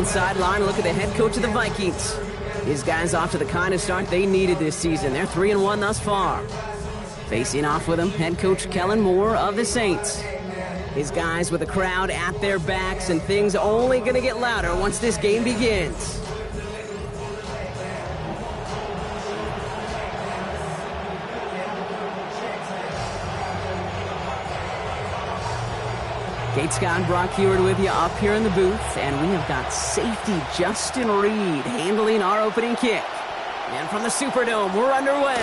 Vikings sideline, look at the head coach of the Vikings. His guys off to the kind of start they needed this season. They're 3-1 thus far. Facing off with him, head coach Kellen Moore of the Saints. His guys with the crowd at their backs, and things only going to get louder once this game begins. Kate Scott, Brock Heward with you up here in the booth, and we have got safety Justin Reed handling our opening kick. And from the Superdome, we're underway.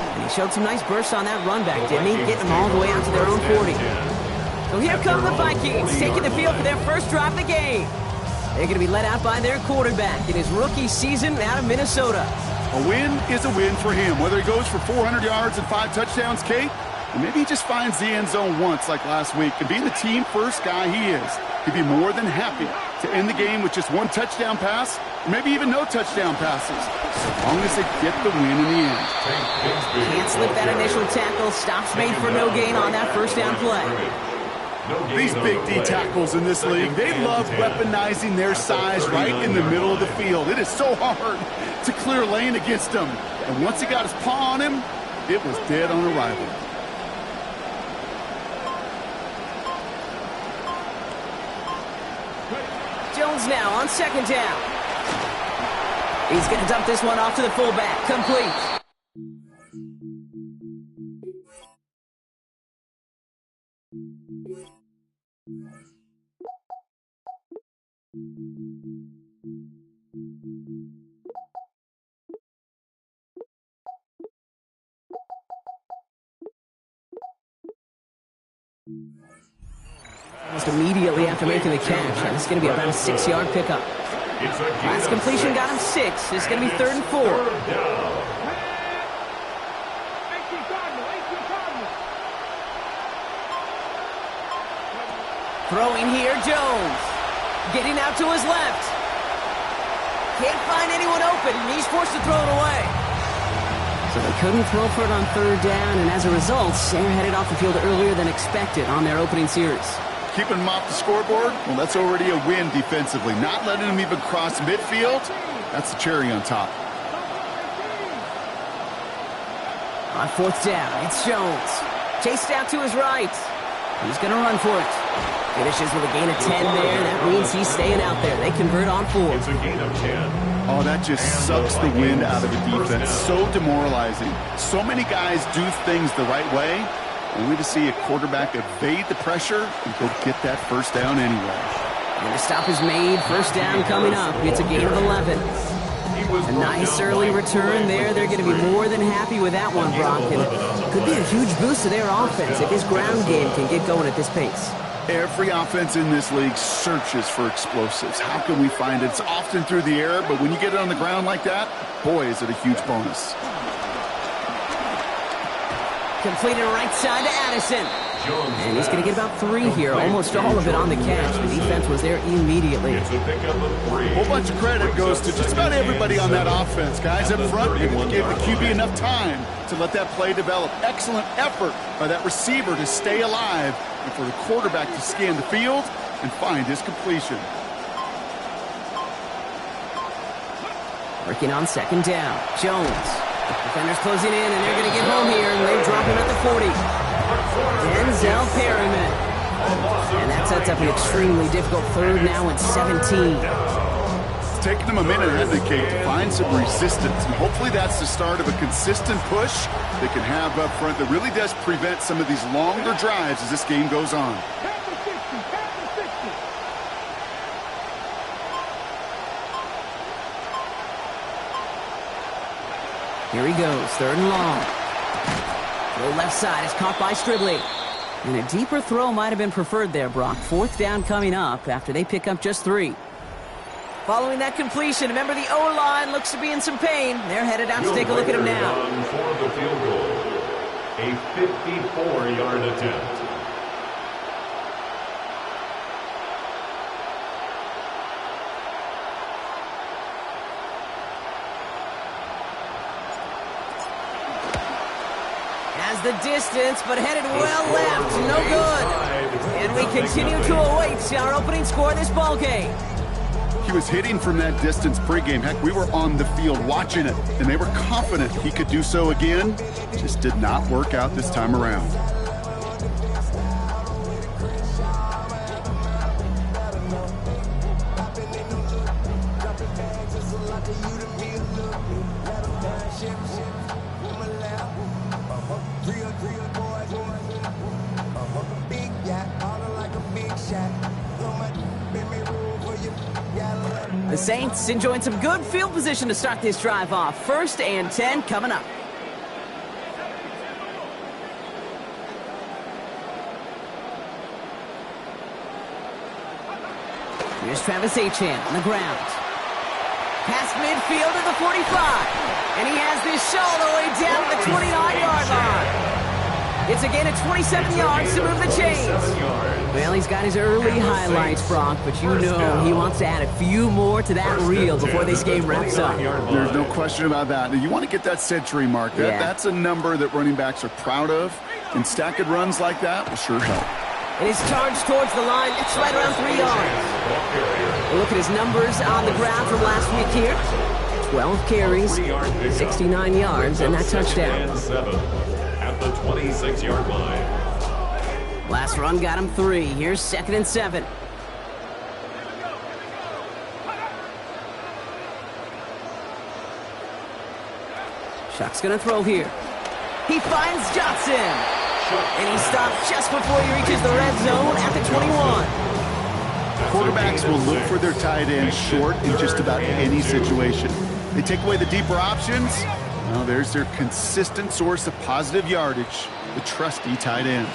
And he showed some nice bursts on that run back, didn't he? Getting them all the way out to their own 40. So here come the Vikings, taking the field for their first drive of the game. They're going to be led out by their quarterback in his rookie season out of Minnesota. A win is a win for him, whether he goes for 400 yards and 5 touchdowns, Kate, or maybe he just finds the end zone once like last week. And being the team-first guy he is, he'd be more than happy to end the game with just 1 touchdown pass, or maybe even no touchdown passes, as long as they get the win in the end. Can't slip that initial tackle. Stops made for no gain on that first down play. These big D tackles in this league, they love weaponizing their size right in the middle of the field. It is so hard to clear lane against them. And once he got his paw on him, it was dead on arrival. Jones now on second down. He's going to dump this one off to the fullback. Complete. Almost immediately after making the catch, and it's going to be about a 6-yard pickup. Last completion got him 6. It's going to be 3rd and 4. Throwing here, Jones. Getting out to his left. Can't find anyone open, and he's forced to throw it away. So they couldn't throw for it on 3rd down, and as a result, they're headed off the field earlier than expected on their opening series. Keeping them off the scoreboard, well, that's already a win defensively. Not letting them even cross midfield, that's the cherry on top. On 4th down, it's Jones. Chased out to his right. He's going to run for it. Finishes with a gain of 10 there. That means he's staying out there. They convert on 4. It's a gain of 10. Oh, that just sucks the wind out of the defense. So demoralizing. So many guys do things the right way, only to see a quarterback evade the pressure and go get that first down anyway. And the stop is made. First down coming up. It's a gain of 11. A nice early return there. They're going to be more than happy with that one, Brock. And it could be a huge boost to their offense if his ground game can get going at this pace. Every offense in this league searches for explosives. How can we find it? It's often through the air, but when you get it on the ground like that, boy, is it a huge bonus. Completed right side to Addison. And he's going to get about 3 here, almost all of it on the catch. The defense was there immediately. A whole bunch of credit goes to just about everybody on that offense. Guys up front, they gave the QB enough time to let that play develop. Excellent effort by that receiver to stay alive and for the quarterback to scan the field and find his completion. Working on 2nd down. Jones. Defenders closing in, and they're going to get home here, and they drop him at the 40. Denzel Perryman. And that sets up an extremely difficult 3rd now and 17. It's taken them a minute, hasn't it, Kate, to find some resistance. And hopefully that's the start of a consistent push they can have up front that really does prevent some of these longer drives as this game goes on. Here he goes, 3rd and long. The left side is caught by Stribley. And a deeper throw might have been preferred there, Brock. 4th down coming up after they pick up just 3. Following that completion, remember the O-line looks to be in some pain. They're headed out to take a look at him now. For the field goal, a 54-yard attempt. The distance, but headed well left. No good. And we continue to await our opening score of this ball game. He was hitting from that distance pregame. Heck, we were on the field watching it, and they were confident he could do so again. Just did not work out this time around. The Saints enjoying some good field position to start this drive off. 1st and 10 coming up. Here's Travis Achan on the ground. Past midfield to the 45. And he has this shot all the way down to the 29-yard line. It's again at 27 yards to move the chains. Well, he's got his early highlights, Brock, but you know he wants to add a few more to that reel before this game wraps up. There's no question about that. You want to get that century mark. That's a number that running backs are proud of, and stacking runs like that will sure help. And he's charged towards the line. It's right around 3 yards. We'll look at his numbers on the ground from last week here. 12 carries, 69 yards, and that touchdown. At the 26-yard line. Last run got him 3. Here's 2nd and 7. Shuck's going to throw here. He finds Johnson. And he stopped just before he reaches the red zone at the 21. Quarterbacks will look for their tight end short in just about any situation. They take away the deeper options. Well, there's their consistent source of positive yardage, the trusty tight end.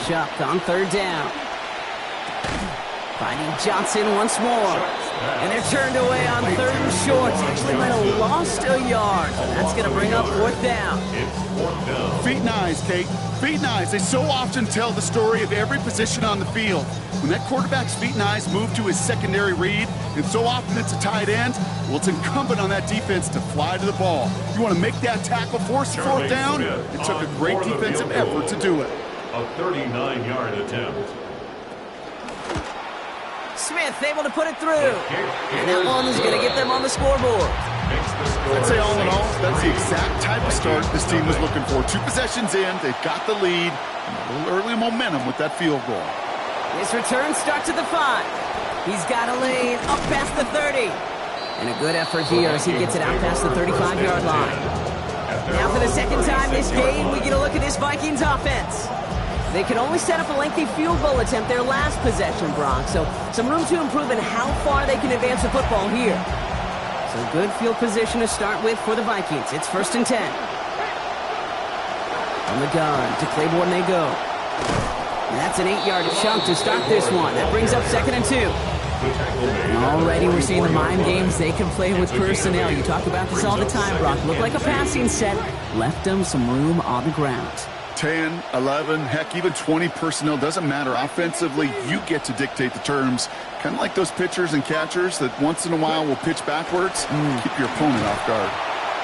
Shuck on 3rd down. Finding Johnson once more. And they're turned away on 3rd and short. Actually might have lost a yard. So that's going to bring up 4th down. Feet and eyes, Kate. Feet and eyes. They so often tell the story of every position on the field. When that quarterback's feet and eyes move to his secondary read, and so often it's a tight end, well, it's incumbent on that defense to fly to the ball. You want to make that tackle, force the 4th down? It took a great defensive effort to do it. A 39-yard attempt. Smith able to put it through. And that one is going to get them on the scoreboard. I'd say all in all, that's the exact type of start this team was looking for. 2 possessions in, they've got the lead, and a little early momentum with that field goal. His return starts at the 5. He's got a lane up past the 30. And a good effort here as he gets it out past the 35-yard line. Now for the 2nd time this game, we get a look at this Vikings offense. They can only set up a lengthy field goal attempt their last possession, Brock. So some room to improve in how far they can advance the football here. So good field position to start with for the Vikings. It's 1st and 10. On the gun to Claiborne they go. And that's an 8-yard chunk to start this one. That brings up 2nd and 2. And already we're seeing the mind games they can play with personnel. You talk about this all the time, Brock. Looked like a passing set. Left them some room on the ground. 10, 11, heck, even 20 personnel, doesn't matter. Offensively, you get to dictate the terms. Kind of like those pitchers and catchers that once in a while will pitch backwards. Keep your opponent off guard.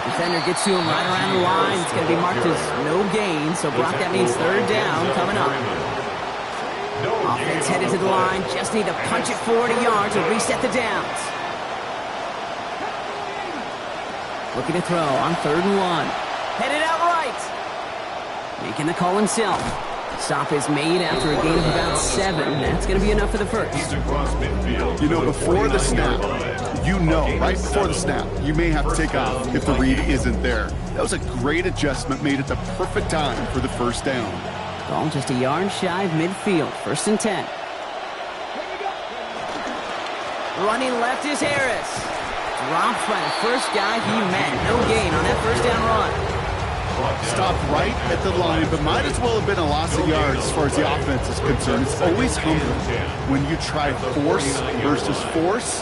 Defender gets to him right around the line. It's going to be marked as no gain. So, Brock, that means 3rd down coming up. Offense headed to the line. Just need to punch it 40 yards to reset the downs. Looking to throw on 3rd and 1. Headed out right. Making the call himself. Stop is made after a gain of about 7. That's going to be enough for the 1st. You know, before the snap, right before the snap, you may have to take off if the read isn't there. That was a great adjustment made at the perfect time for the 1st down. Ball just a yard shy of midfield. 1st and 10. Running left is Harris. Dropped by the first guy he met. No gain on that 1st down run. Stopped right at the line, but might as well have been a loss of yards as far as the offense is concerned. It's always humbling when you try force versus force,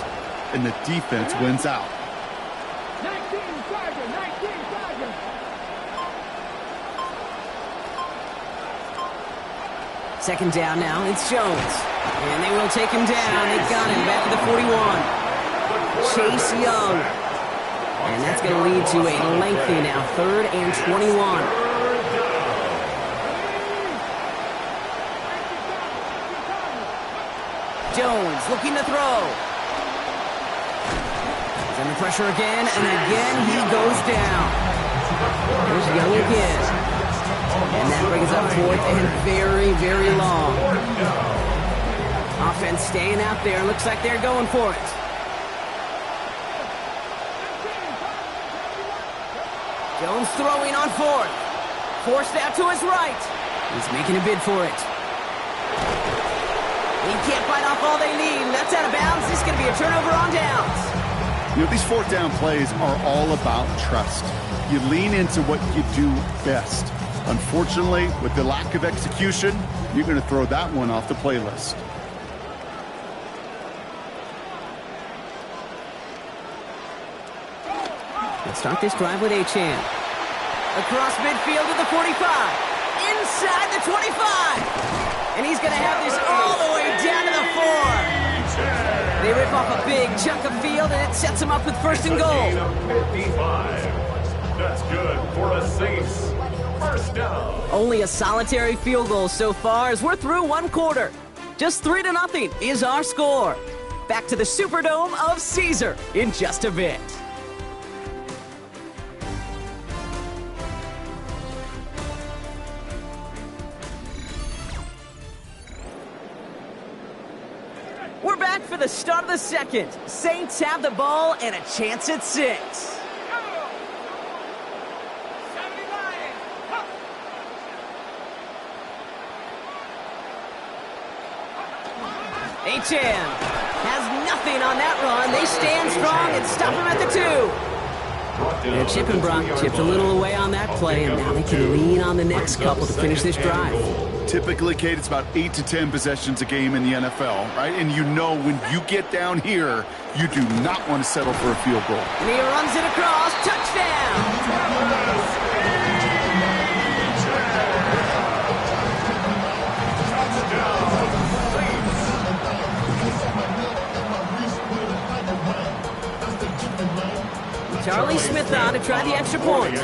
and the defense wins out. 19 Tiger. Second down now, it's Jones. And they will take him down. They got him back to the 41. Chase Young. And that's going to lead to a lengthy now 3rd and 21. Jones looking to throw. He's under pressure again, and again he goes down. There's Young again. And that brings up fourth and very, very long. Offense staying out there. Looks like they're going for it. Jones throwing on fourth. Forced out to his right. He's making a bid for it. He can't bite off all they need. That's out of bounds. This is going to be a turnover on downs. You know, these fourth down plays are all about trust. You lean into what you do best. Unfortunately, with the lack of execution, you're going to throw that one off the playlist. Let's start this drive with Achane. Across midfield to the 45. Inside the 25. And he's going to have this all the way down to the 4. They rip off a big chunk of field, and it sets them up with first and goal. 55. That's good for a Saints. First down. Only a solitary field goal so far as we're through one quarter. Just 3-0 is our score. Back to the Superdome of Caesar in just a bit. We're back for the start of the second. Saints have the ball and a chance at 6. Achane has nothing on that run. They stand strong and stop him at the 2. And Chip and Brock chipped a little away on that play, and now they can lean on the next couple to finish this drive. Typically, Kate, it's about 8 to 10 possessions a game in the NFL, right? And you know when you get down here, you do not want to settle for a field goal. And he runs it across. Touchdown! Charlie Smith on to try the extra point.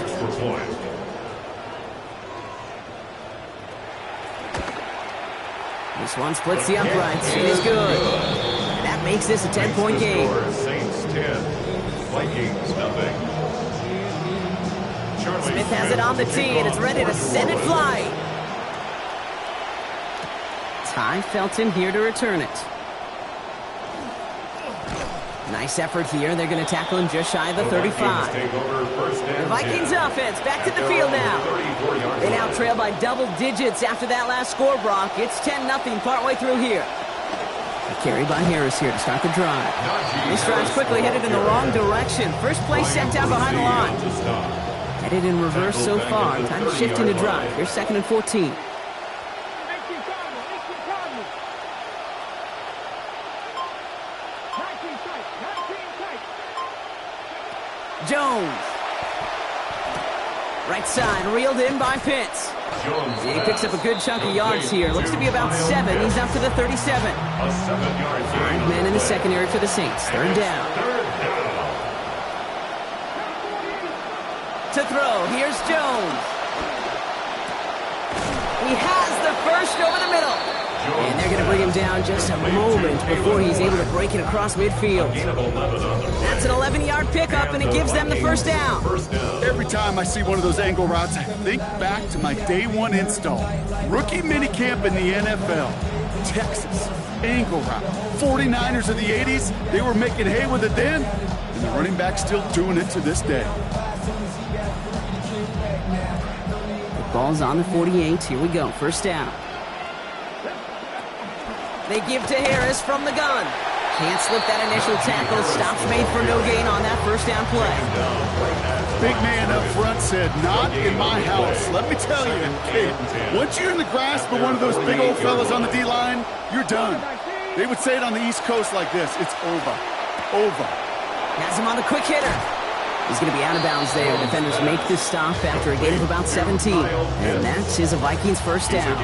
This one splits the uprights. It is good. That makes this a 10-point game. Saints 10, Vikings nothing. Smith has it on the tee, and it's ready to send it flying. Ty Felton here to return it. Nice effort here. They're going to tackle him just shy of the 35. The Vikings offense back to the field now. They now trail by double digits after that last score, Brock. It's 10-0 partway through here. A carry by Harris here to start the drive. This drive's quickly headed in the wrong direction. First play sent down behind the line. Headed in reverse so far. Time to shift into drive. Here's 2nd and 14. Jones. Right side, reeled in by Pitts. He picks up a good chunk of yards here. Looks to be about 7. He's up to the 37. 5 men in the secondary for the Saints. 3rd down. To throw, here's Jones. He has the first over the middle. And they're going to bring him down just a moment before he's able to break it across midfield. That's an 11-yard pickup, and it gives them the first down. Every time I see one of those angle routes, I think back to my day one install. Rookie minicamp in the NFL. Texas, angle route. 49ers of the 80s, they were making hay with it then, and the running back's still doing it to this day. The ball's on the 48. Here we go. First down. They give to Harris from the gun. Can't slip that initial tackle. Stops made for no gain on that first down play. Big man up front said, not in my house. Let me tell you, kid, once you're in the grasp of one of those big old fellas on the D-line, you're done. They would say it on the East Coast like this. It's over. Over. Has him on the quick hitter. He's going to be out of bounds there. Defenders make this stop after a gain of about 17. And that is a Vikings first down.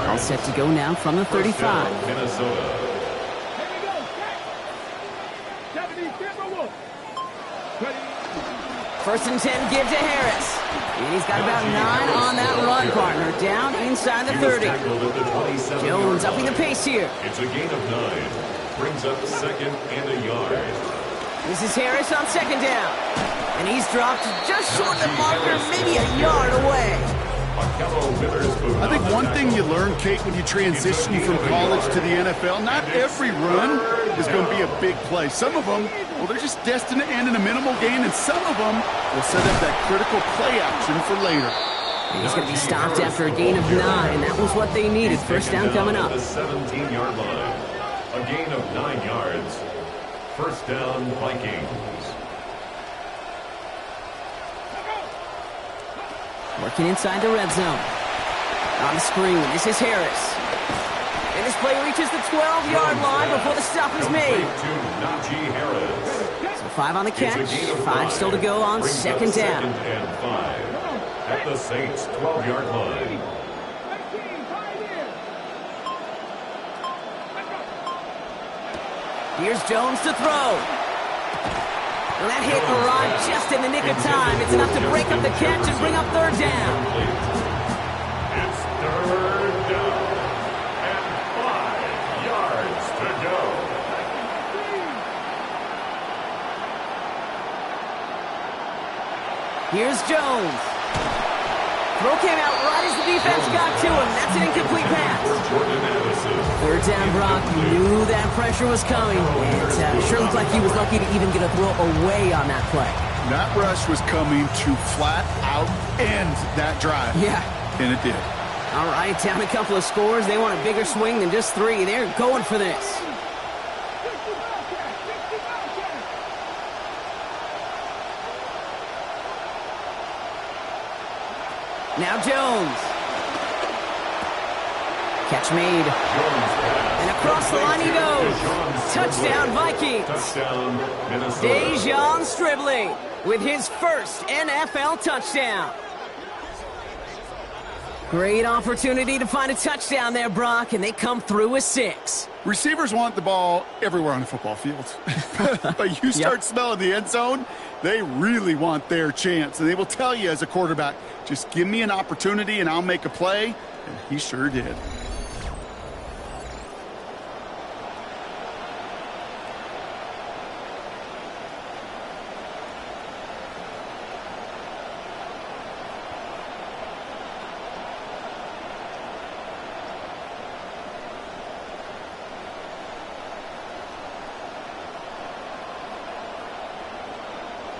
All set to go now from the 35. Minnesota. Here we go. 70 Timberwolves. Ready. First and 10, give to Harris. And he's got about 9 on that run, partner. Down inside the 30. Jones upping the pace here. It's a gain of 9. Brings up second and a yard. This is Harris on second down. And he's dropped just short of the marker, maybe a yard away. I think one thing you learn, Kate, when you transition from college to the NFL, not every run is going to be a big play. Some of them, well, they're just destined to end in a minimal gain, and some of them will set up that critical play action for later. And he's going to be stopped after a gain of 9. That was what they needed. First down coming up. The 17-yard line. A gain of 9 yards. First down, Vikings. Working inside the red zone. On the screen, this is Harris. And this play reaches the 12-yard line before the stop is made. So 5 on the catch, 5 still to go on second down. Second and 5 at the Saints' 12-yard line. Here's Jones to throw. And that hit arrived just in the nick of time. It's enough to break up the catch and bring up third down. It's third down and 5 yards to go. Here's Jones. Throw came out right as the defense got to him. That's an incomplete pass. Third down, Brock. You knew that pressure was coming. It sure looked like he was lucky to even get a throw away on that play. That rush was coming to flat out end that drive. Yeah. And it did. All right, down a couple of scores. They want a bigger swing than just 3. They're going for this. Now Jones. Catch made. And across the line he goes. Touchdown, Vikings. Touchdown, Minnesota. Dejon Stribley with his first NFL touchdown. Great opportunity to find a touchdown there, Brock, and they come through with 6. Receivers want the ball everywhere on the football field. But you start smelling the end zone, they really want their chance. And they will tell you as a quarterback, just give me an opportunity and I'll make a play. And he sure did.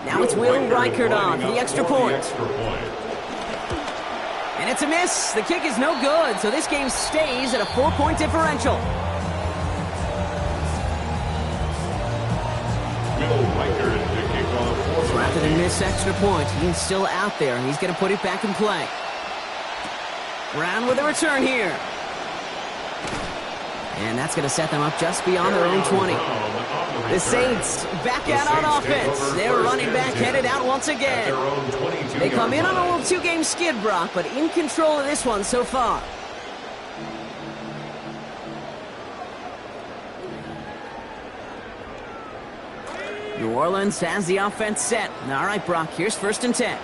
Now it's Will Reichert on for the extra point. And it's a miss. The kick is no good, so this game stays at a 4-point differential. Will Reichert to kick off. So after the missed extra point, he's still out there, and he's going to put it back in play. Brown with a return here. And that's going to set them up just beyond their own 20. The Saints back out on offense. Their running back headed out once again. They come in on a little 2-game skid, Brock, but in control of this one so far. New Orleans has the offense set. All right, Brock, here's first and 10.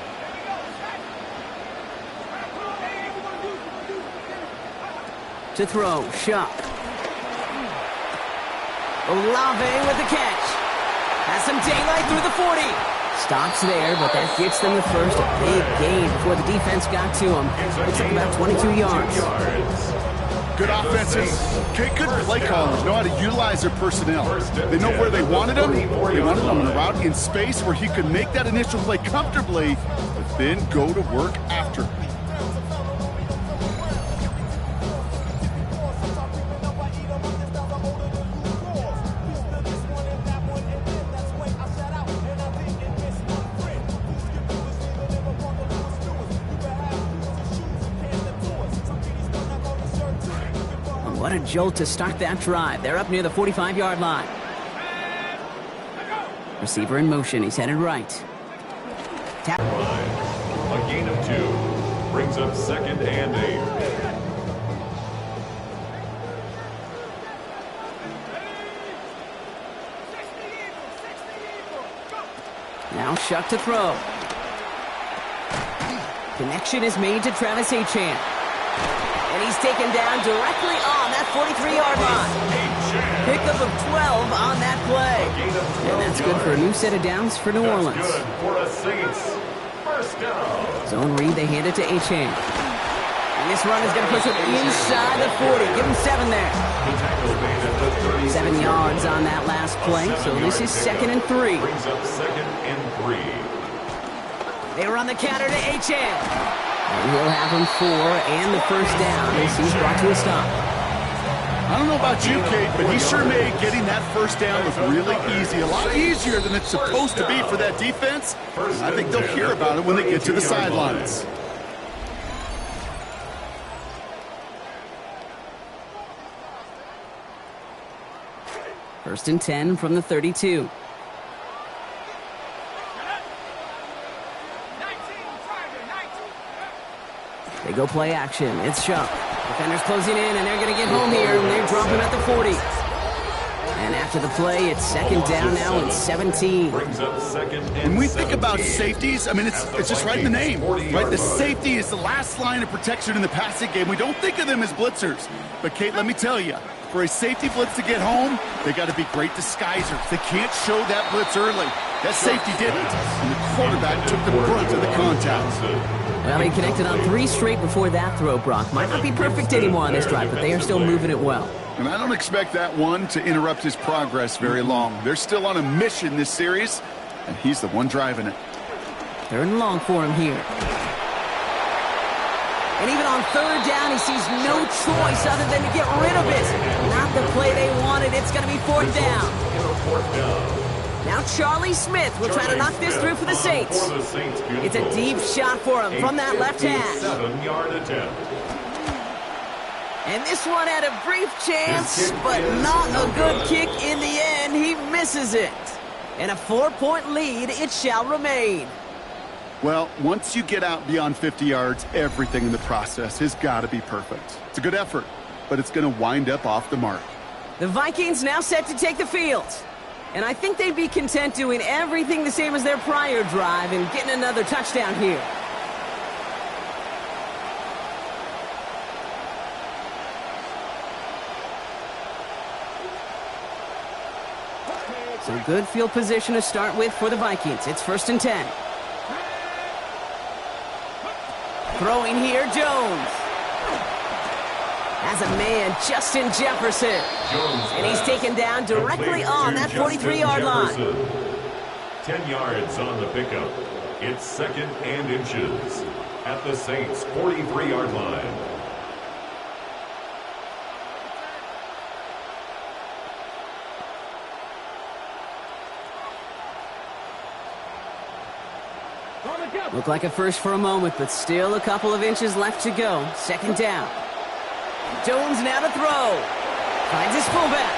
To throw, Shuck. Olave with the catch. Has some daylight through the 40. Stops there, but that gets them the first. A big gain before the defense got to him. Looks like about 22 yards. Good offensive, good play callers. Know how to utilize their personnel. They know where they wanted him. They wanted him on a route in space where he could make that initial play comfortably, but then go to work after. What a jolt to start that drive. They're up near the 45-yard line. Receiver in motion. He's headed right. Tap. A gain of 2. Brings up second and 8. Now Shuck to throw. Connection is made to Travis Achane. And he's taken down directly on that 43-yard line. Pickup of 12 on that play. And that's good for a new set of downs for New Orleans. Good for the Saints. First down. Zone read, they hand it to Achane. And this run is going to push him inside the 40. Give him 7 there. 7 yards on that last play, so this is 2nd and 3. Brings up 2nd and 3. They run the counter to Achane. And he'll have him 4 and the first down as he's brought to a stop. I don't know about you, Kate, but he sure made getting that first down look really easy. A lot easier than it's supposed to be for that defense. I think they'll hear about it when they get to the sidelines. First and 10 from the 32. They go play action. It's Shuck. Defenders closing in, and they're going to get home here, and they're dropping at the 40. And after the play, it's 2nd down now and 17. Brings up 2nd and When we think about safeties, I mean, it's just right in the name, right? The safety is the last line of protection in the passing game. We don't think of them as blitzers. But, Kate, let me tell you, for a safety blitz to get home, they got to be great disguisers. They can't show that blitz early. That safety didn't, and the quarterback took the brunt of the contact. Well, he connected on 3 straight before that throw, Brock. Might not be perfect anymore on this drive, but they are still moving it well. And I don't expect that one to interrupt his progress very long. They're still on a mission this series, and he's the one driving it. 3rd and long for him here. And even on 3rd down, he sees no choice other than to get rid of it. Not the play they wanted. It's going to be 4th down. Now Charlie Smith will try to knock this through for the Saints. It's a deep shot for him from that left hash. 7-yard attempt. And this one had a brief chance, but not a good kick in the end. He misses it. And a 4-point lead, it shall remain. Well, once you get out beyond 50 yards, everything in the process has got to be perfect. It's a good effort, but it's going to wind up off the mark. The Vikings now set to take the field. And I think they'd be content doing everything the same as their prior drive and getting another touchdown here. So good field position to start with for the Vikings. It's 1st and 10. Throwing here, Jones. As a man, Justin Jefferson. And he's taken down directly on that 43-yard line. 10 yards on the pickup. It's 2nd and inches at the Saints' 43-yard line. Looked like a first for a moment, but still a couple of inches left to go. 2nd down. Jones now to throw. Finds his fullback.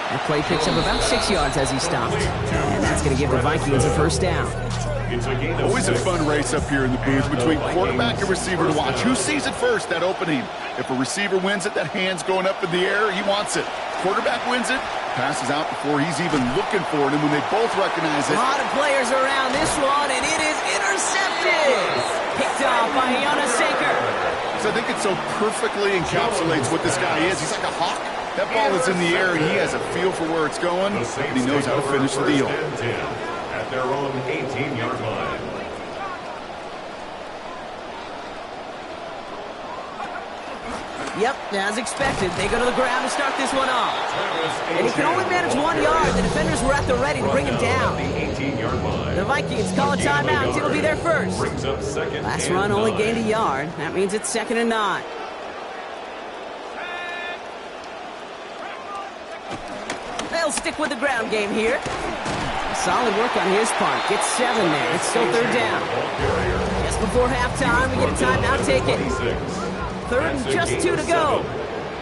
That play picks up about 6 yards as he stopped. And that's going to give the Vikings a first down. Always a fun race up here in the booth between quarterback and receiver to watch. Who sees it first, that opening? If a receiver wins it, that hand's going up in the air, he wants it. Quarterback wins it, passes out before he's even looking for it, and when they both recognize it. A lot of players around this one, and it is intercepted. Picked off by Jonas Saker. So I think it so perfectly encapsulates what this guy is. He's like a hawk. That ball is in the air, and he has a feel for where it's going, and he knows how to finish the deal. At their own 18-yard line. Yep, as expected, they go to the ground to start this one off. And he can only manage 1 yard. The defenders were at the ready to bring him down. The Vikings call a timeout. It'll be their first. Last run only gained a yard. That means it's 2nd and 9. They'll stick with the ground game here. Solid work on his part. Gets 7 there. It's still 3rd down. Just before halftime, we get a timeout taken. 3rd and just 2 to go.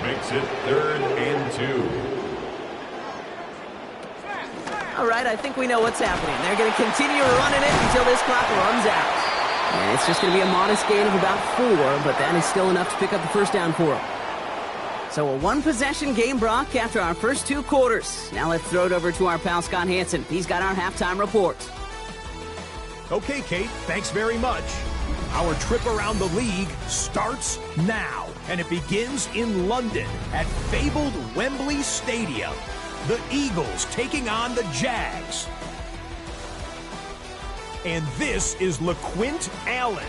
Makes it 3rd and 2. All right, I think we know what's happening. They're going to continue running it until this clock runs out. And it's just going to be a modest gain of about 4, but that is still enough to pick up the first down for them. So a one-possession game, Brock, after our first 2 quarters. Now let's throw it over to our pal Scott Hansen. He's got our halftime report. Okay, Kate, thanks very much. Our trip around the league starts now, and it begins in London at fabled Wembley Stadium. The Eagles taking on the Jags. And this is LaQuint Allen.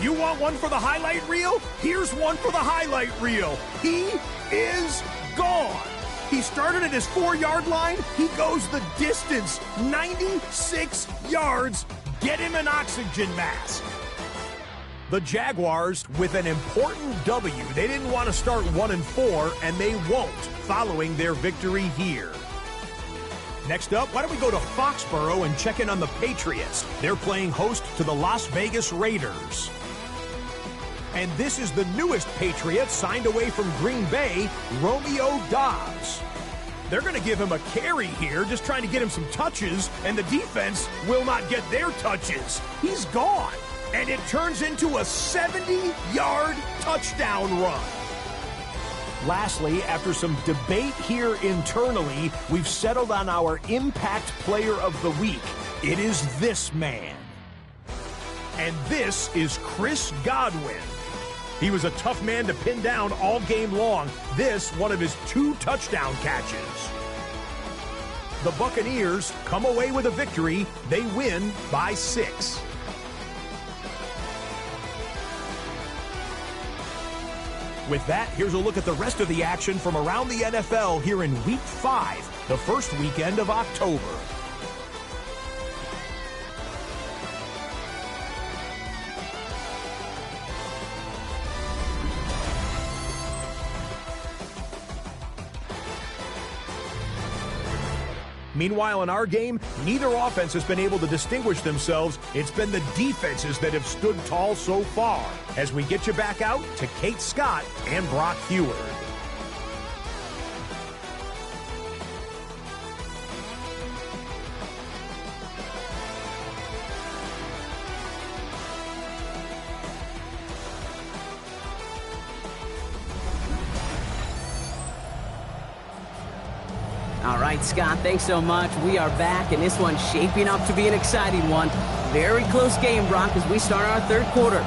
You want one for the highlight reel? Here's one for the highlight reel. He is gone. He started at his 4-yard line. He goes the distance, 96 yards. Get him an oxygen mask. The Jaguars with an important W. They didn't want to start 1-4, and they won't following their victory here. Next up, why don't we go to Foxborough and check in on the Patriots? They're playing host to the Las Vegas Raiders. And this is the newest Patriot signed away from Green Bay, Romeo Doubs. They're going to give him a carry here, just trying to get him some touches, and the defense will not get their touches. He's gone, and it turns into a 70-yard touchdown run. Lastly, after some debate here internally, we've settled on our Impact Player of the Week. It is this man. And this is Chris Godwin. He was a tough man to pin down all game long. This, one of his 2 touchdown catches. The Buccaneers come away with a victory. They win by 6. With that, here's a look at the rest of the action from around the NFL here in Week 5, the first weekend of October. Meanwhile, in our game, neither offense has been able to distinguish themselves. It's been the defenses that have stood tall so far. As we get you back out to Kate Scott and Brock Heward. All right, Scott, thanks so much. We are back, and this one's shaping up to be an exciting one. Very close game, Brock, as we start our third quarter.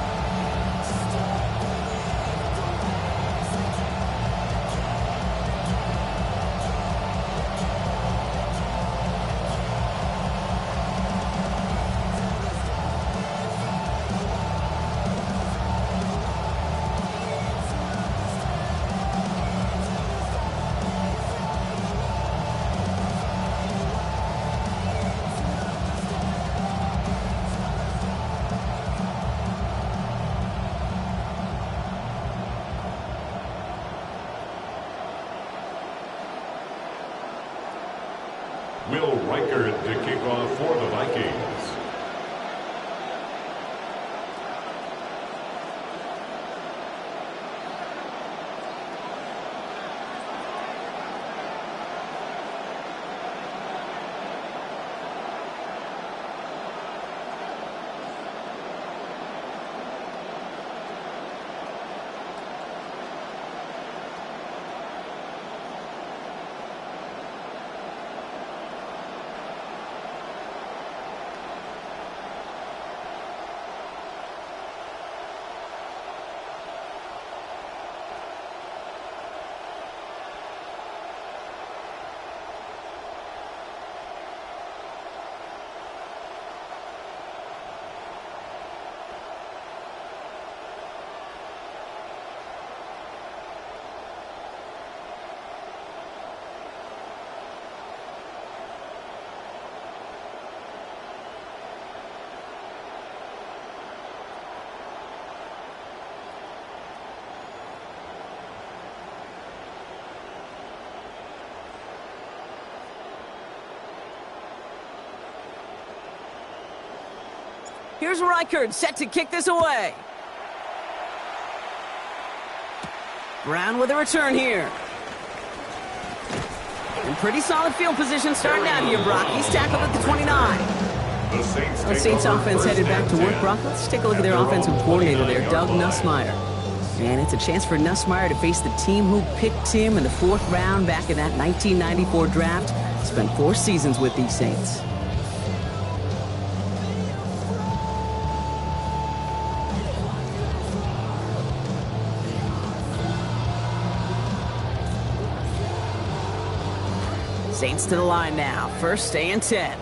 Will Reichert to kick off for the Vikings. Here's Reichert, set to kick this away. Brown with a return here. And pretty solid field position starting out here, Brock. He's tackled at the 29. The Saints offense headed back to work, Brock. Let's take a look at their offensive coordinator there, Doug Nussmeier. And it's a chance for Nussmeier to face the team who picked him in the 4th round back in that 1994 draft. Spent 4 seasons with these Saints. Saints to the line now. 1st and 10.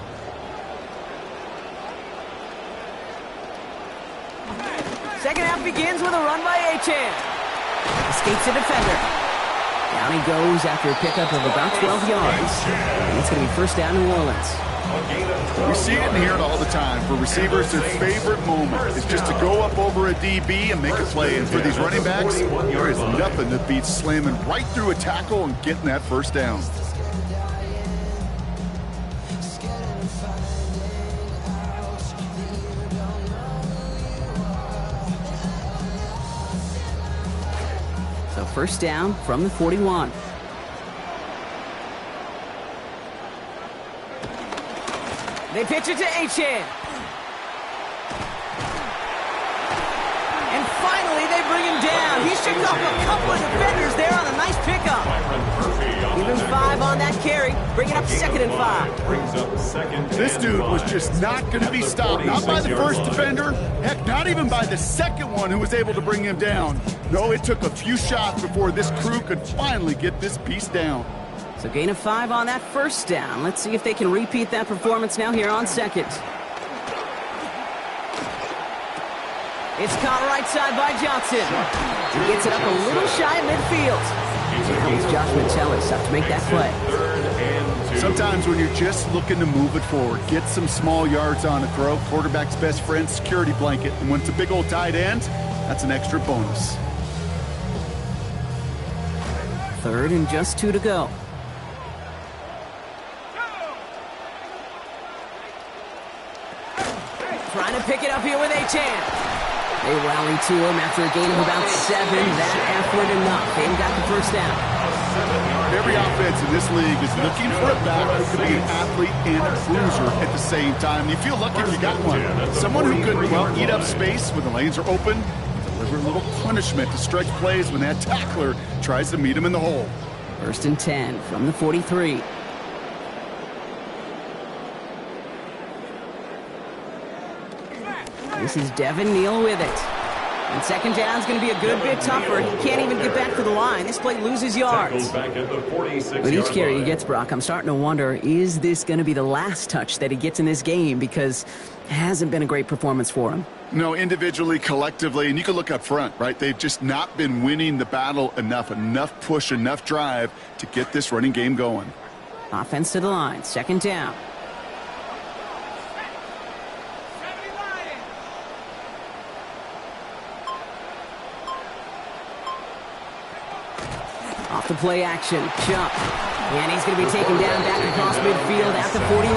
Second half begins with a run by Achane. Escapes the defender. Down he goes after a pickup of about 12 yards. And it's going to be 1st down New Orleans. We see it and hear it all the time. For receivers, their favorite moment is just to go up over a DB and make a play. And for these running backs, there is nothing that beats slamming right through a tackle and getting that 1st down. So 1st down from the 41. They pitch it to Achane. And finally, they bring him down. He shook off a couple of defenders there on a nice pickup. Even 5 on that carry, bringing up 2nd and 5. This dude was just not going to be stopped. Not by the first defender. Heck, not even by the second one who was able to bring him down. No, it took a few shots before this crew could finally get this piece down. So gain of 5 on that 1st down. Let's see if they can repeat that performance now here on 2nd. It's caught right side by Johnson. He gets it up a little shy of midfield. Here comes Josh Metellus up to make that play. Sometimes when you're just looking to move it forward, get some small yards on a throw, quarterback's best friend, security blanket. And when it's a big old tight end, that's an extra bonus. 3rd and just 2 to go. Trying to pick it up here with Achane. They rally to him after a gain of about 7. That effort enough. They've got the 1st down. Every offense in this league is looking for a back who could be an athlete and a cruiser at the same time. You feel lucky if you got one. Someone who could, well, eat up space when the lanes are open, deliver a little punishment to stretch plays when that tackler tries to meet him in the hole. 1st and 10 from the 43. This is Devin Neal with it. And 2nd down is going to be a good bit tougher. He can't even get back to the line. This play loses yards. With each carry he gets, Brock, I'm starting to wonder, is this going to be the last touch that he gets in this game? Because it hasn't been a great performance for him. No, individually, collectively, and you can look up front, right? They've just not been winning the battle enough push, enough drive to get this running game going. Offense to the line, 2nd down. Off the play action, jump. And he's going to be taken down back across midfield at the 49.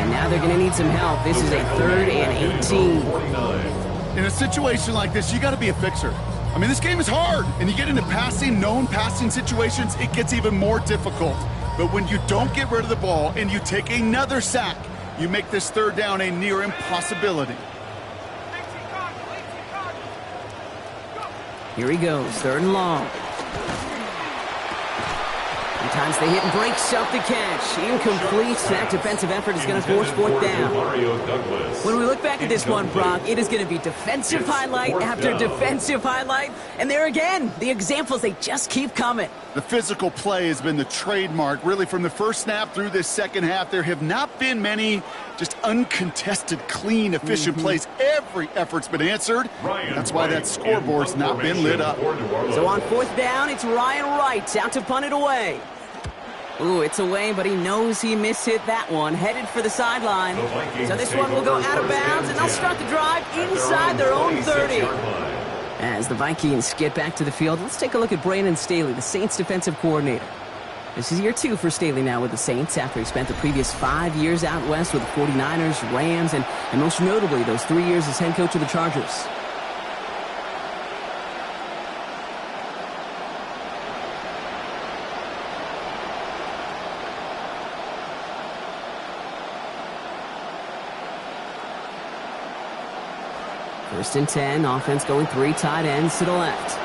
And now they're going to need some help. This is a 3rd and 18. In a situation like this, you got to be a fixer. I mean, this game is hard, and you get into known passing situations, it gets even more difficult. But when you don't get rid of the ball and you take another sack, you make this 3rd down a near impossibility. Here he goes, 3rd and long. Sometimes they hit and breaks up the catch. Incomplete. That defensive effort is going to force 4th down. When we look back at this one, Brock, it is going to be defensive highlight after defensive highlight. And there again, the examples, they just keep coming. The physical play has been the trademark. Really, from the first snap through this 2nd half, there have not been many just uncontested, clean, efficient plays. Every effort's been answered. That's why that scoreboard's not been lit up. So on 4th down, it's Ryan Wright out to punt it away. Ooh, it's away, but he knows he mishit that one. Headed for the sideline. So this one will go out of bounds, and they'll start the drive inside their own 30. As the Vikings get back to the field, let's take a look at Brandon Staley, the Saints defensive coordinator. This is year 2 for Staley now with the Saints after he spent the previous 5 years out west with the 49ers, Rams, and most notably those 3 years as head coach of the Chargers. First and 10, offense going 3 tight ends to the left.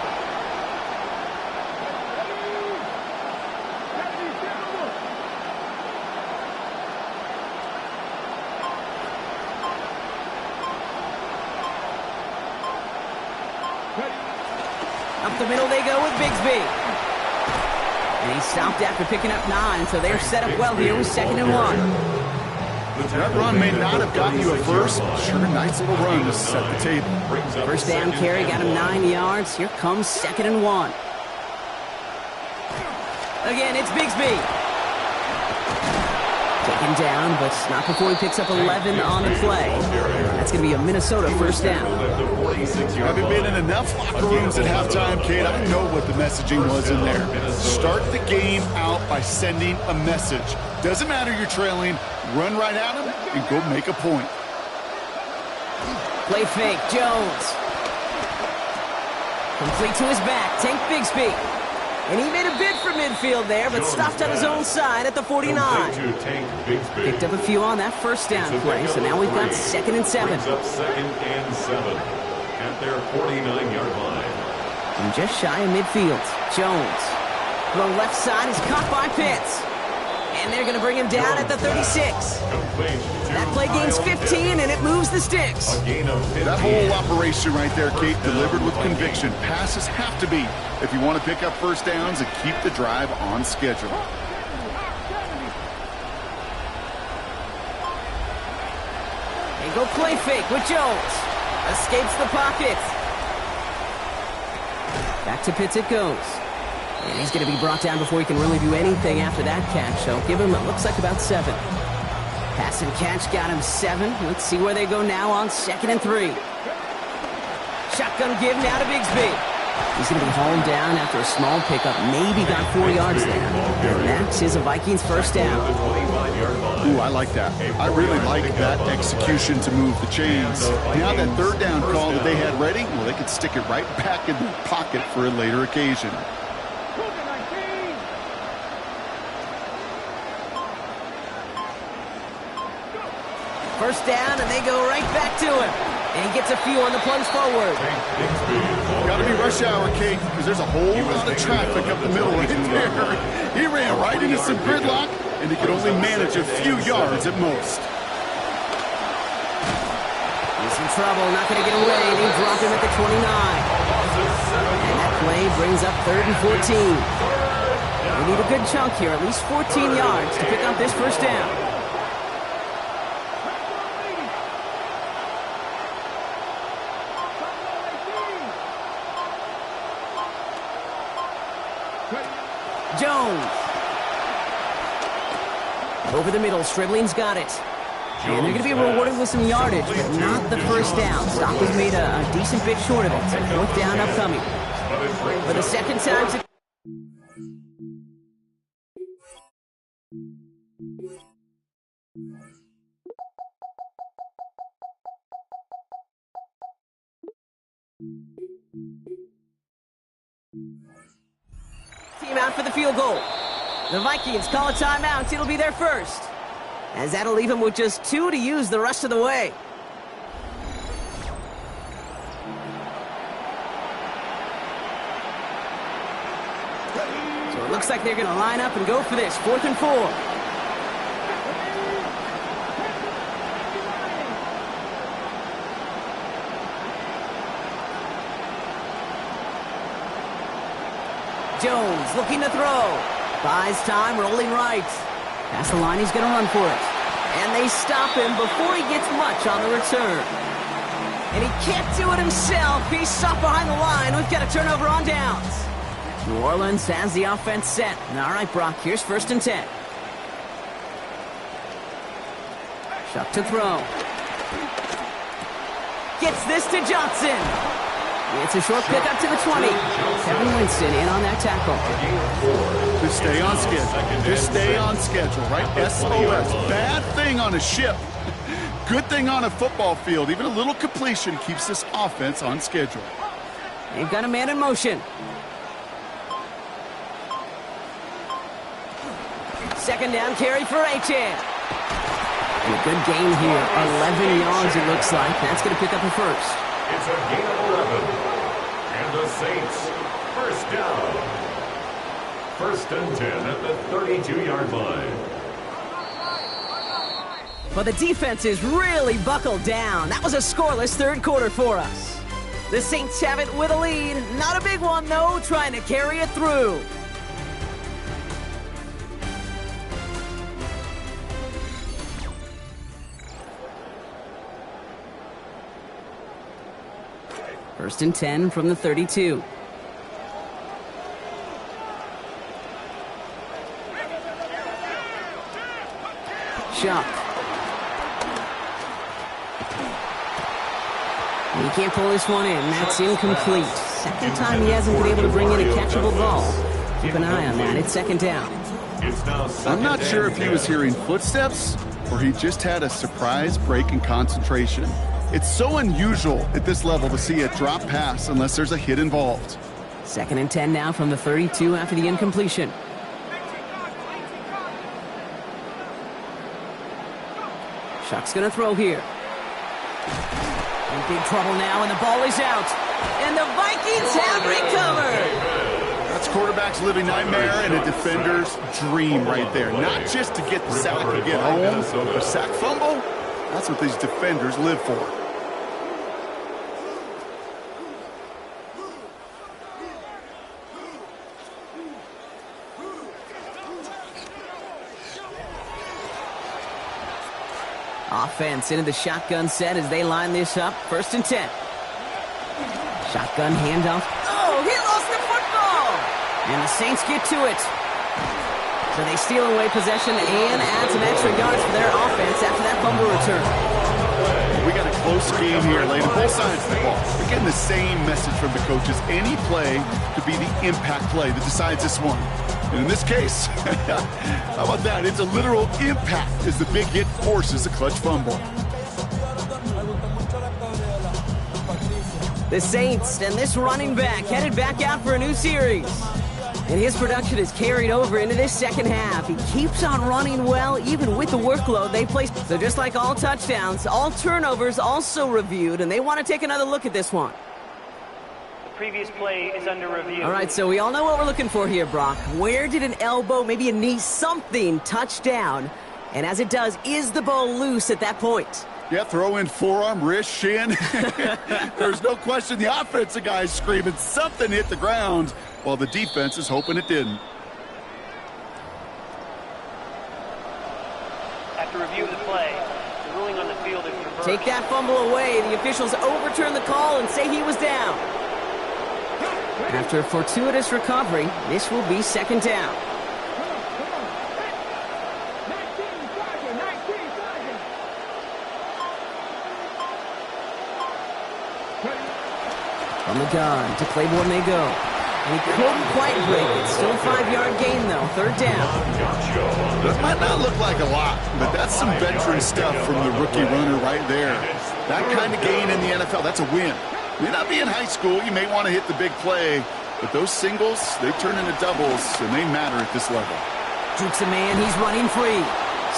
Up the middle they go with Bigsby. And He stopped after picking up 9, so they're set up well here with 2nd and 1. That run may not have gotten you a first, but sure, nice little run to set the table. First down carry got him 9 yards. Here comes 2nd and 1. Again, it's Bigsby. Taken down, but not before he picks up 11 on the play. That's going to be a Minnesota first down. Having been in enough locker rooms at halftime, Kate, I know what the messaging was in there. Start the game out by sending a message. Doesn't matter you're trailing, run right at him and go make a point. Play fake, Jones. Complete to his back, Tank Bigsby. And he made a bid for midfield there, but stopped on his own side at the 49. Picked up a few on that first down play, so now we've got 2nd and 7. Brings up 2nd and 7 at their 49-yard line. And just shy of midfield, Jones. The left side is caught by Pitts. And they're going to bring him down at the 36. That play gains 15, and it moves the sticks. That whole operation right there, Kate, delivered with conviction. Passes have to be if you want to pick up first downs and keep the drive on schedule. They go play fake with Jones. Escapes the pocket. Back to Pitts it goes. And he's going to be brought down before he can really do anything after that catch. So give him, it looks like about 7. Pass and catch got him 7. Let's see where they go now on 2nd and 3. Shotgun give now to Bigsby. He's going to be hauled down after a small pickup. Maybe got 4 yards there. And that is a Vikings first down. Ooh, I like that. I really like that execution to move the chains. Now that 3rd down call that they had ready, well, they could stick it right back in their pocket for a later occasion. First down, and they go right back to him. And he gets a few on the plunge forward. Got to be rush hour, Kate, because there's a whole lot of traffic up the middle right there. He ran right into some gridlock, and he could only manage a few yards at most. He's in trouble, not going to get away. They drop him at the 29. And that play brings up 3rd and 14. We need a good chunk here, at least 14 yards to pick up this first down. Jones. Over the middle, Stribling's got it. And they're going to be rewarded with some yardage, but not the first down. Stop was made a decent bit short of it. So 4th down upcoming. For the second time to... Team out for the field goal. The Vikings call a timeout. It'll be their first, as that'll leave them with just 2 to use the rest of the way. So it looks like they're going to line up and go for this. 4th and 4. Jones looking to throw. Buys time, rolling right. Past the line, he's going to run for it. And they stop him before he gets much on the return. And he can't do it himself. He's stopped behind the line. We've got a turnover on downs. New Orleans has the offense set. All right, Brock, here's 1st and 10. Shuck to throw. Gets this to Johnson. It's a short pick up to the 20. Kevin Winston in on that tackle. Just stay on schedule. Just stay on schedule, right? SOS. Bad thing on a ship. Good thing on a football field. Even a little completion keeps this offense on schedule. They've got a man in motion. 2nd down carry for Achane. And a good gain here. 11 yards it looks like. That's going to pick up a first. It's a gain of 11. And the Saints, first down. 1st and 10 at the 32-yard line. But the defense is really buckled down. That was a scoreless 3rd quarter for us. The Saints have it with a lead. Not a big one, though, trying to carry it through. First and 10 from the 32. Shuck. He can't pull this one in. That's incomplete. Second time he hasn't been able to bring in a catchable ball. Keep an eye on that. It's second down. I'm not sure if he was hearing footsteps or he just had a surprise break in concentration. It's so unusual at this level to see a drop pass unless there's a hit involved. Second and 10 now from the 32 after the incompletion. Shuck's going to throw here. In big trouble now, and the ball is out. And the Vikings have recovered. That's quarterback's living nightmare and a defender's dream right there. Not just to get the sack and get home, a sack fumble, that's what these defenders live for. Offense into the shotgun set as they line this up. First and 10. Shotgun handoff. Oh, he lost the football! And the Saints get to it. So they steal away possession and add some extra yards for their offense after that fumble return. We got a close game here, ladies. Both sides of the ball. We're getting the same message from the coaches. Any play could be the impact play that decides this one. And in this case, how about that? It's a literal impact as the big hit forces a clutch fumble. The Saints and this running back headed back out for a new series. And his production is carried over into this second half. He keeps on running well, even with the workload they place. So just like all touchdowns, all turnovers also reviewed, and they want to take another look at this one. The previous play is under review. All right, so we all know what we're looking for here, Brock. Where did an elbow, maybe a knee, something touch down? And as it does, is the ball loose at that point? Yeah, throw in forearm, wrist, shin. There's no question the offensive guy's screaming something hit the ground while the defense is hoping it didn't. After review of the play, the ruling on the field is reversed. Take that fumble away. The officials overturn the call and say he was down. After a fortuitous recovery, this will be second down. From the gun to Claiborne they go. And he couldn't quite break it. Still a 5-yard gain, though. Third down. That might not look like a lot, but that's some veteran stuff from the rookie runner right there. That kind of gain in the NFL, that's a win. May not be in high school. You may want to hit the big play, but those singles, they turn into doubles, and they matter at this level. Jukes a man. He's running free.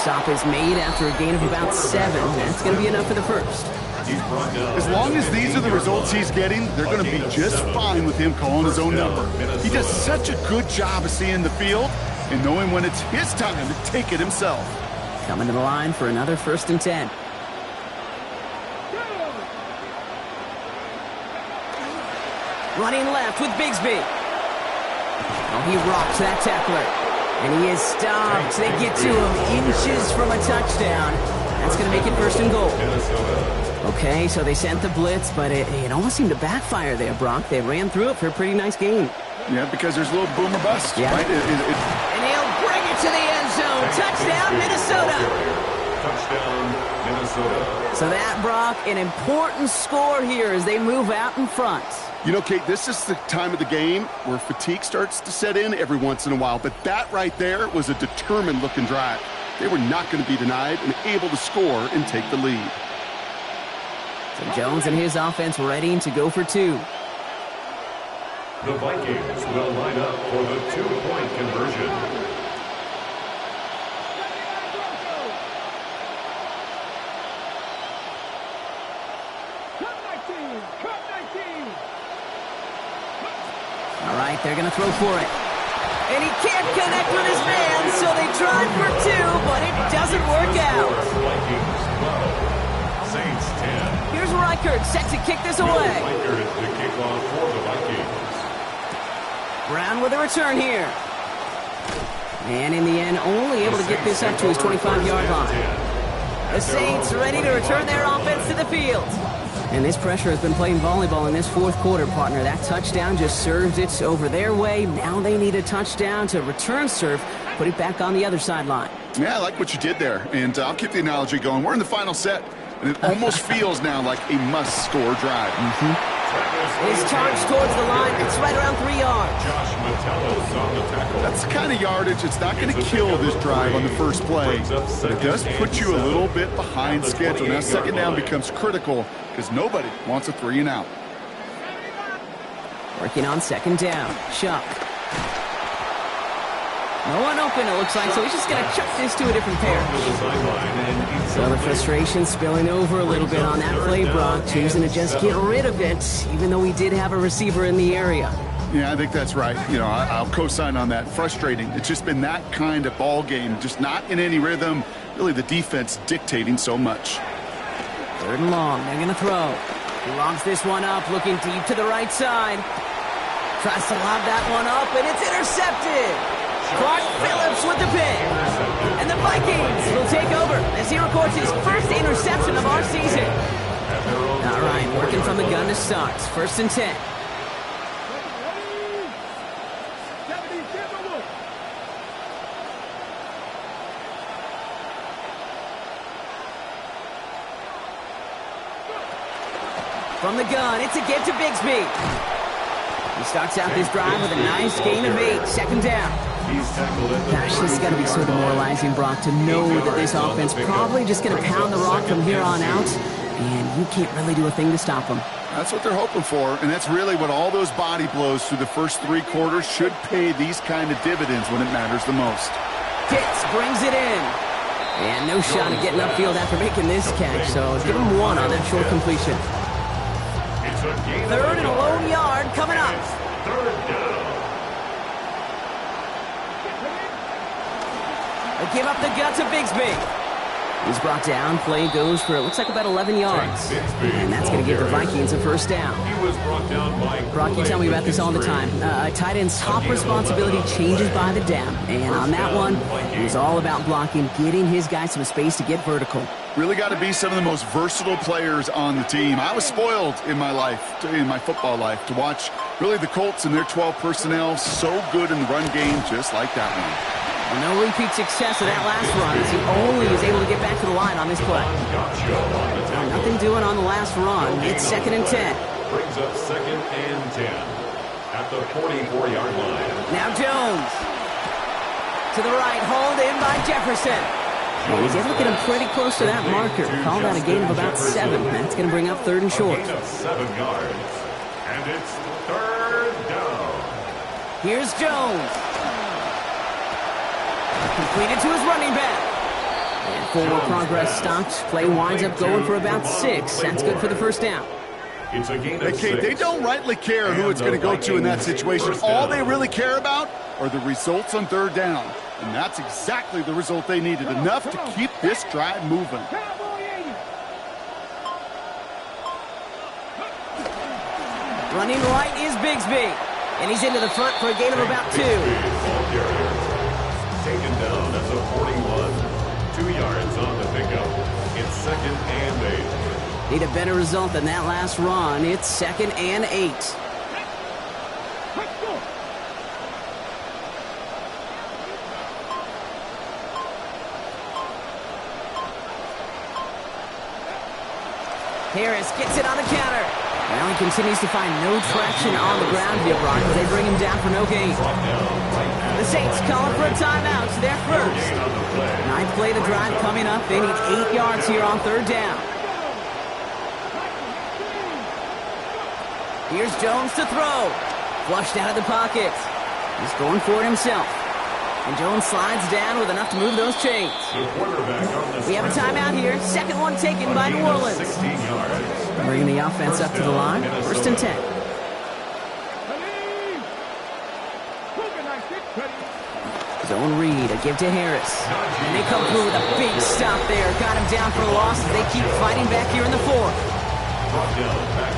Stop is made after a gain of about 7. That's going to be enough for the first. As long as these are the results he's getting, they're going to be just fine with him calling his own number. He does such a good job of seeing the field and knowing when it's his time to take it himself. Coming to the line for another first and 10. Running left with Bigsby. Oh, he rocks that tackler. And he is stopped. They get to him inches from a touchdown. That's going to make it first and goal. Okay, so they sent the blitz, but it almost seemed to backfire there, Brock. They ran through it for a pretty nice gain. Yeah, because there's a little boom or bust, yeah. Right? And he'll bring it to the end zone. Touchdown, Minnesota. Touchdown, Minnesota. So that, Brock, an important score here as they move out in front. You know, Kate, this is the time of the game where fatigue starts to set in every once in a while, but that right there was a determined-looking drive. They were not going to be denied and able to score and take the lead. So Jones and his offense ready to go for 2. The Vikings will line up for the 2-point conversion. All right, they're going to throw for it. And he can't connect with his man, so they tried for 2, but it doesn't work out. Vikings 12, Saints 10. Here's Reichert set to kick this away. Reichert is the kickoff for the Vikings. Brown with a return here. And in the end, only able to get this up to his 25-yard line. The Saints ready to return their offense to the field. And this pressure has been playing volleyball in this fourth quarter, partner. That touchdown just served it over their way. Now they need a touchdown to return serve, put it back on the other sideline. Yeah, I like what you did there. And I'll keep the analogy going. We're in the final set, and it almost feels now like a must-score drive. His charge towards the line. It's right around 3 yards. That's the kind of yardage. It's not going to kill this drive on the first play, but it does put you a little bit behind schedule. Now, second down becomes critical because nobody wants a 3-and-out. Working on second down. Chuck. No one open, it looks like, so he's just going to chuck this to a different pair. So the frustration spilling over a little bit on that play, Brock, choosing to just get rid of it, even though we did have a receiver in the area. Yeah, I think that's right. You know, I'll co-sign on that. Frustrating. It's just been that kind of ball game, just not in any rhythm. Really, the defense dictating so much. Third and long, they're going to throw. He lobs this one up, looking deep to the right side. Tries to lob that one up, and it's intercepted. Clark Phillips with the pick. And the Vikings will take over as he records his first interception of our season. All right, working from the gun to start. First and 10. From the gun, it's a get to Bigsby. He starts out this drive with a nice gain of 8. Second down. Gosh, this has got to be so demoralizing, Brock, to know that this offense probably just going to pound the rock from here on out, and you can't really do a thing to stop them. That's what they're hoping for, and that's really what all those body blows through the first 3 quarters should pay these kind of dividends when it matters the most. Pitts brings it in. And no shot at getting upfield after making this catch, so give him 1 on that short completion. Third and a lone yard coming up. They give up the gut to Bigsby. He's brought down. Play goes for, it looks like about 11 yards. And that's going to give the Vikings a first down. Brock, you tell me about this all the time. A tight end's top responsibility changes by the down. And on that one, it was all about blocking, getting his guys some space to get vertical. Really got to be some of the most versatile players on the team. I was spoiled in my life, in my football life, to watch really the Colts and their 12 personnel so good in the run game, just like that one. No repeat success of that last run as he only was able to get back to the line on this play. Nothing doing on the last run. It's second and 10. Brings up second and 10 at the 44-yard line. Now Jones. To the right, hauled in by Jefferson. Well, he's able to get him pretty close to that marker. Called out a gain of about 7. That's going to bring up third and short. 7 yards. And it's third down. Here's Jones. Completed to his running back. And forward progress stopped. Play winds up going for about 6. That's good for the first down. It's a gain of Hey, Kate, 6. they don't rightly care who it's going to go to in that situation. All they really care about are the results on third down. And that's exactly the result they needed. Enough to keep this drive moving. Running right is Bigsby. And he's into the front for a gain of about 2. Taken down at the 41. 2 yards on the pickup. It's second and 8. Need a better result than that last run. It's second and 8. Harris gets it on the counter. Well, he continues to find no traction on the ground here, Brock, as they bring him down for no gain. The Saints calling for a timeout. It's their first. 9th play of the drive coming up. They need 8 yards here on third down. Here's Jones to throw. Flushed out of the pocket. He's going for it himself. And Jones slides down with enough to move those chains. We have a timeout here. Second one taken by New Orleans. 16 yards. Bringing the offense up to the line. First and 10. Zone read, a give to Harris. And they come through with a big stop there. Got him down for a loss as they keep fighting back here in the fourth.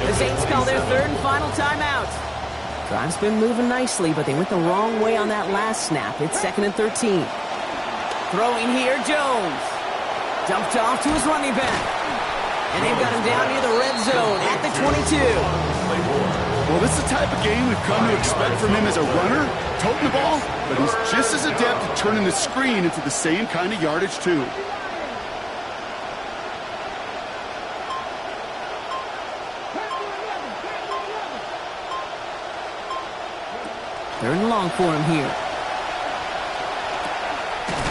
The Saints call their third and final timeout. Drive's been moving nicely, but they went the wrong way on that last snap. It's second and 13. Throwing here, Jones. Dumped off to his running back. And they've got him down near the red zone at the 22. Well, this is the type of game we've come to expect from him as a runner, toting the ball, but he's just as adept at turning the screen into the same kind of yardage, too. Third and long for him here.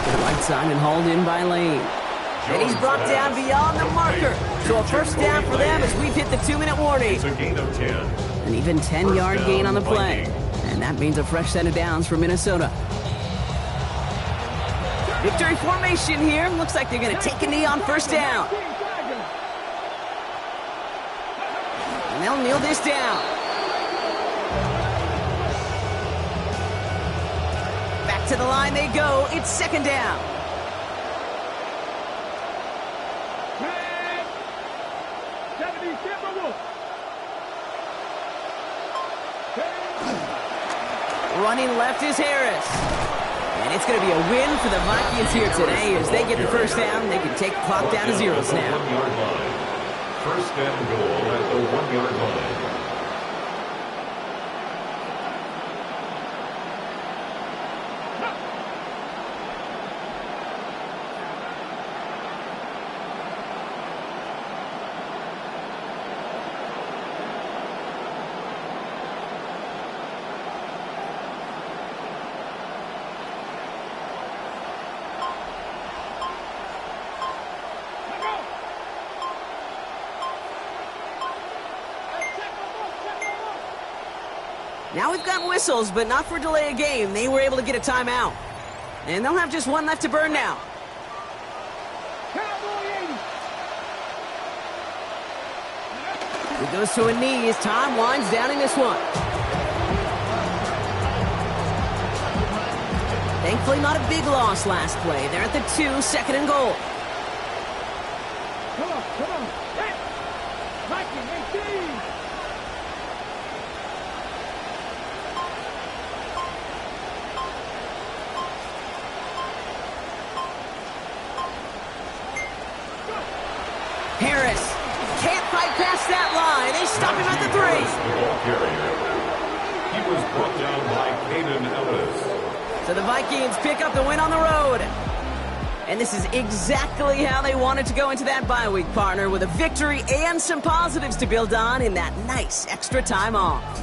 To the right side and hauled in by Lane. And he's brought down beyond the marker. So a first down for them as we've hit the 2-minute warning. It's a gain of 10. An even 10-yard gain on the play. And that means a fresh set of downs for Minnesota. Victory formation here. Looks like they're going to take a knee on first down. And they'll kneel this down. Back to the line they go. It's second down. Running left is Harris. And it's going to be a win for the Vikings here today as they get the first down. They can take the clock down to zeros now. 1-yard line. First and goal at the 1-yard line. Now we've got whistles, but not for delay of game. They were able to get a timeout. And they'll have just one left to burn now. It goes to a knee as time winds down in this one. Thankfully, not a big loss last play. They're at the 2, second and goal. Come on. Hey! Viking, 18! Harris can't fight past that line. They stop him at the 3. The ball carrier. He was brought down by Caden Ellis. So the Vikings pick up the win on the road. And this is exactly how they wanted to go into that bye week, partner, with a victory and some positives to build on in that nice extra time off.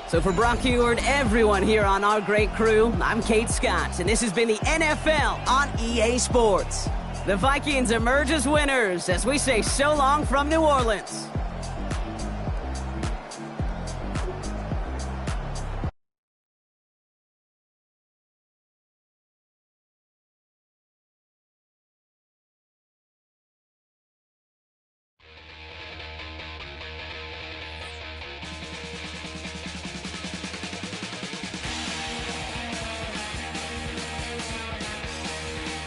So for Brock Eward, everyone here on our great crew, I'm Kate Scott, and this has been the NFL on EA Sports. The Vikings emerge as winners as we say so long from New Orleans.